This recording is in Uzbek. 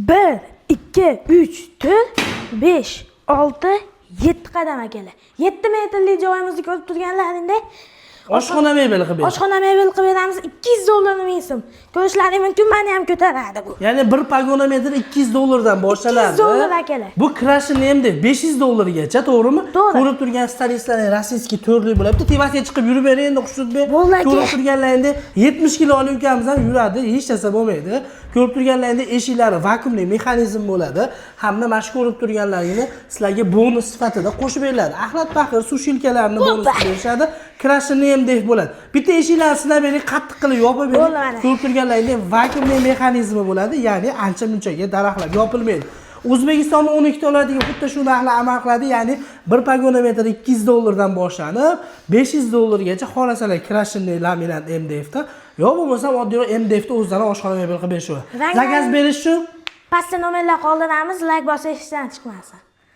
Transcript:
1, 2, 3, 4, 5, 6, 7 qadam akalar. 7 metrli joyimizni ko'rib turganlaringdek oshxona mebeli qilib beramiz. Oshxona mebel qilib beramiz. 200 dollarni mingsim. Ko'rishlaring mumkin, meni ham ko'taradi bu. Ya'ni bir pagonometr 200 dollardan boshlanadi. 200 dollar akalar. Bu krashini endi 500 dollargacha, to'g'rimi? To'g'ri. Ko'rib turgan stalistlarning rossiyskiy to'rli bo'libdi. Tevasiga chiqib yurib bering endi Xushudbek. Bo'ldi aka. Ko'rib turganlaringda 70 kilo olib ukamiz ham yuradi, hech narsa bo'lmaydi. Ko'rib turganlaringda eshiklari vakuumli mexanizm bo'ladi. Hamda mana shu ko'rib turganlaringni sizlarga bonus sifatida qo'shib beriladi. Axlat paqir, suv shilkalarini bonus berishadi. Krashini ham deb bo'ladi. Bitta eshiklarni sinab bering, qattiq qilib yopib bering. Ko'rib turganlaringda vakuumli mexanizmi bo'ladi, ya'ni ancha-munchaga daraxtlar yopilmaydi. O'zbekistonda 12 ta oladigan xuddi shu narxlar amal qiladi, ya'ni bir pagonometr 200 dollardan boshlanib 500 dollargacha xohlasalar krashini laminat MDFda, yo bo'lmasa oddiyroq MDFda o'zlari oshxona mebel qilib berishadi. Zakaz berish uchun pastda nomerlar qoldiramiz, like bosishdan chiqmasin.